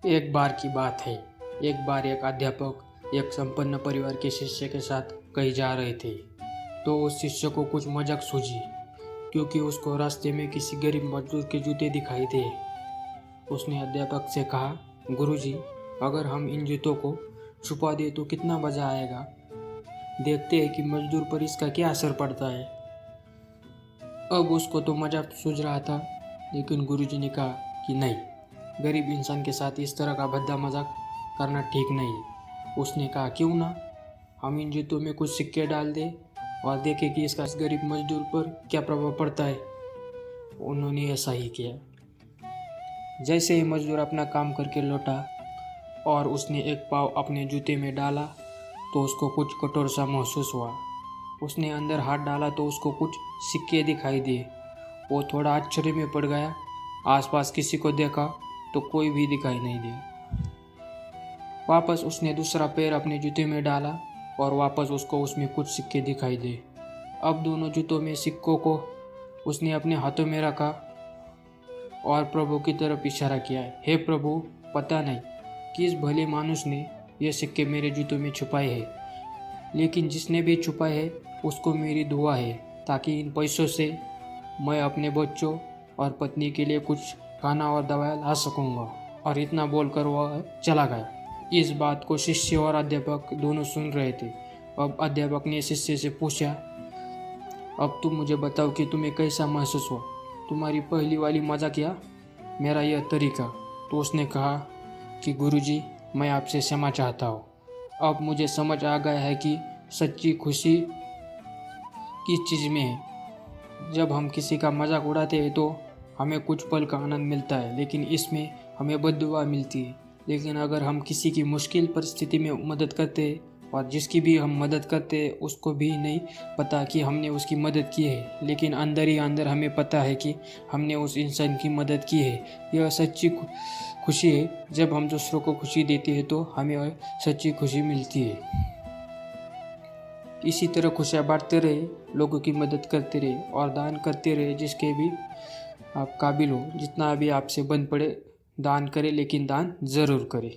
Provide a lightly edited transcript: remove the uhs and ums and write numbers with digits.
एक बार की बात है। एक बार एक अध्यापक एक संपन्न परिवार के शिष्य के साथ कहीं जा रहे थे। तो उस शिष्य को कुछ मजाक सूझी, क्योंकि उसको रास्ते में किसी गरीब मजदूर के जूते दिखाई दे। उसने अध्यापक से कहा, गुरुजी, अगर हम इन जूतों को छुपा दें तो कितना मजा आएगा। देखते हैं कि मजदूर पर इसका क्या असर पड़ता है। अब उसको तो मजाक सूझ रहा था, लेकिन गुरुजी ने कहा कि नहीं, गरीब इंसान के साथ इस तरह का भद्दा मजाक करना ठीक नहीं है। उसने कहा, क्यों ना हम इन जूतों में कुछ सिक्के डाल दें और देखें कि इसका इस गरीब मजदूर पर क्या प्रभाव पड़ता है। उन्होंने ऐसा ही किया। जैसे ही मजदूर अपना काम करके लौटा और उसने एक पाँव अपने जूते में डाला तो उसको कुछ कठोर सा महसूस हुआ। उसने अंदर हाथ डाला तो उसको कुछ सिक्के दिखाई दिए। वो थोड़ा आश्चर्य में पड़ गया। आसपास किसी को देखा तो कोई भी दिखाई नहीं दिया। वापस उसने दूसरा पैर अपने जूते में डाला और वापस उसको उसमें कुछ सिक्के दिखाई दिए। अब दोनों जूतों में सिक्कों को उसने अपने हाथों में रखा और प्रभु की तरफ इशारा किया, हे प्रभु, पता नहीं किस भले मानुष ने ये सिक्के मेरे जूतों में छुपाए हैं, लेकिन जिसने भी छुपाए है उसको मेरी दुआ है, ताकि इन पैसों से मैं अपने बच्चों और पत्नी के लिए कुछ खाना और दवाई ला सकूँगा। और इतना बोलकर वह चला गया। इस बात को शिष्य और अध्यापक दोनों सुन रहे थे। अब अध्यापक ने शिष्य से पूछा, अब तुम मुझे बताओ कि तुम्हें कैसा महसूस हुआ, तुम्हारी पहली वाली मजाक या मेरा यह तरीका। तो उसने कहा कि गुरुजी, मैं आपसे क्षमा चाहता हूँ। अब मुझे समझ आ गया है कि सच्ची खुशी किस चीज़ में है। जब हम किसी का मजाक उड़ाते हैं तो हमें कुछ पल का आनंद मिलता है, लेकिन इसमें हमें बद्दुआ मिलती है। लेकिन अगर हम किसी की मुश्किल परिस्थिति में मदद करते हैं और जिसकी भी हम मदद करते हैं उसको भी नहीं पता कि हमने उसकी मदद की है, लेकिन अंदर ही अंदर हमें पता है कि हमने उस इंसान की मदद की है। यह सच्ची खुशी है। जब हम दूसरों को खुशी देते हैं तो हमें सच्ची खुशी मिलती है। इसी तरह खुशियाँ बांटते रहे, लोगों की मदद करते रहे और दान करते रहे। जिसके भी आप काबिल हो, जितना भी आपसे बन पड़े दान करें, लेकिन दान ज़रूर करें।